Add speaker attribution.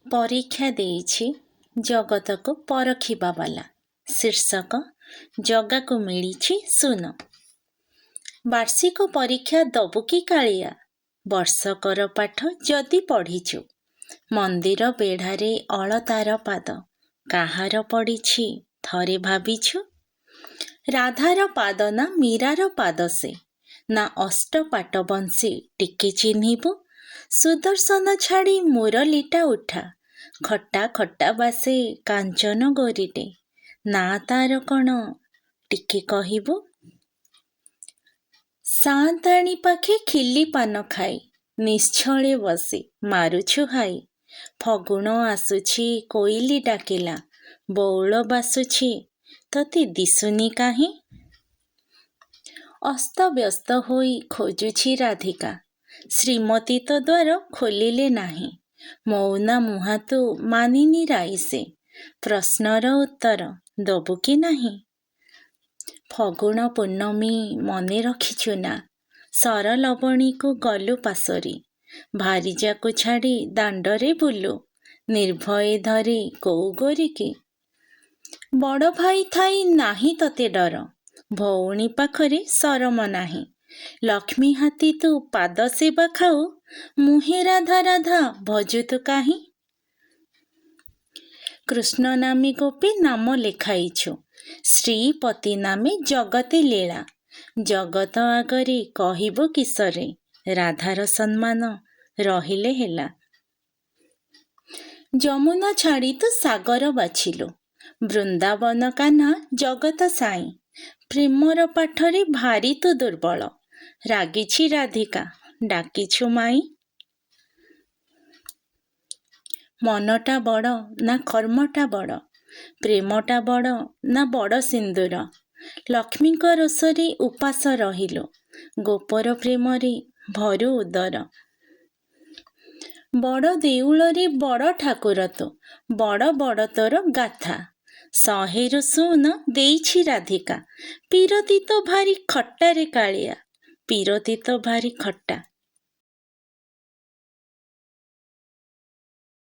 Speaker 1: ପରୀକ୍ଷା ଦେଇଛି ଜଗତକୁ ପରଖିବା ବାଲା। ଶୀର୍ଷକ ଜଗାକୁ ମିଳିଛି ସୁନ। ବାର୍ଷିକ ପରୀକ୍ଷା ଦବୁ କି କାଳିଆ? ବର୍ଷକର ପାଠ ଯଦି ପଢ଼ିଛୁ। ମନ୍ଦିର ବେଢ଼ାରେ ଅଳତାର ପାଦ କାହାର ପଡ଼ିଛି ଥରେ ଭାବିଛୁ? ରାଧାର ପାଦ ନା ମୀରାର ପାଦ ସେ, ନା ଅଷ୍ଟପାଟ ବଂଶୀ ଟିକେ ଚିହ୍ନିବୁ? ସୁଦର୍ଶନ ଛାଡ଼ି ମୁରଲିଟା ଉଠା, ଖଟା ଖଟା ବାସେ କାଞ୍ଚନ ଗୋରିଟେ, ନା ତାର କ'ଣ ଟିକେ କହିବୁ? ସାଆନ୍ତାଣୀ ପାଖେ ଖିଲି ପାନ ଖାଇ ନିଶ୍ଚଳେ ବସି ମାରୁଛୁ ହାଇ। ଫଗୁଣ ଆସୁଛି କୋଇଲି ଡାକିଲା, ବଉଳ ବାସୁଛି ତତେ ଦିଶୁନି କାହିଁ? ଅସ୍ତବ୍ୟସ୍ତ ହୋଇ ଖୋଜୁଛି ରାଧିକା, ଶ୍ରୀମତୀ ତ ଦ୍ୱାର ଖୋଲିଲେ ନାହିଁ। ମୌନା ମୁହାଁ ତୁ ମାନିନୀ ରାଇସେ, ପ୍ରଶ୍ନର ଉତ୍ତର ଦବୁ କି ନାହିଁ? ଫଗୁଣ ପୂର୍ଣ୍ଣମୀ ମନେ ରଖିଛୁ ନା? ସରଲବଣୀକୁ ଗଲୁ ପାଶୋରି, ଭାରିଜାକୁ ଛାଡ଼ି ଦାଣ୍ଡରେ ବୁଲୁ, ନିର୍ଭୟେ ଧରି କୋଉ ଗୋରିକି? ବଡ଼ ଭାଇ ଥାଇ ନାହିଁ ତତେ ଡର, ଭଉଣୀ ପାଖରେ ସରମ ନାହିଁ। ଲକ୍ଷ୍ମୀ ହାତୀ ତୁ ପାଦ ସେବା ଖାଉ, ମୁହେଁ ରାଧା ରାଧା ଭଜୁତୁ କାହିଁ? କୃଷ୍ଣ ନାମୀ ଗୋପୀ ନାମ ଲେଖାଇଛୁ, ଶ୍ରୀପତି ନାମେ ଜଗତେ ଲୀଳା। ଜଗତ ଆଗରେ କହିବୁ କିସରେ, ରାଧାର ସମ୍ମାନ ରହିଲେ ହେଲା। ଯମୁନା ଛାଡ଼ି ତୁ ସାଗର ବାଛିଲୁ, ବୃନ୍ଦାବନ କାହ୍ନା ଜଗତ ସାଇଁ। ପ୍ରେମର ପାଠରେ ଭାରି ତୁ ଦୁର୍ବଳ, ରାଗିଛି ରାଧିକା ଡାକିଛୁ ମାଇଁ। ମନଟା ବଡ଼ ନା କର୍ମଟା ବଡ଼, ପ୍ରେମଟା ବଡ଼ ନା ବଡ଼ ସିନ୍ଦୁର? ଲକ୍ଷ୍ମୀଙ୍କ ରୋଷରେ ଉପାସ ରହିଲୁ, ଗୋପର ପ୍ରେମରେ ଭରୁ ଉଦର। ବଡ଼ ଦେଉଳରେ ବଡ଼ ଠାକୁର ତୁ, ବଡ଼ ବଡ଼ ତୋର ଗାଥା। 100ରୁ ଶୂନ ଦେଇଛି ରାଧିକା, ପିରତି ତ ଭାରି ଖଟାରେ କାଳିଆ, ପିରତି ତ ଭାରି ଖଟା।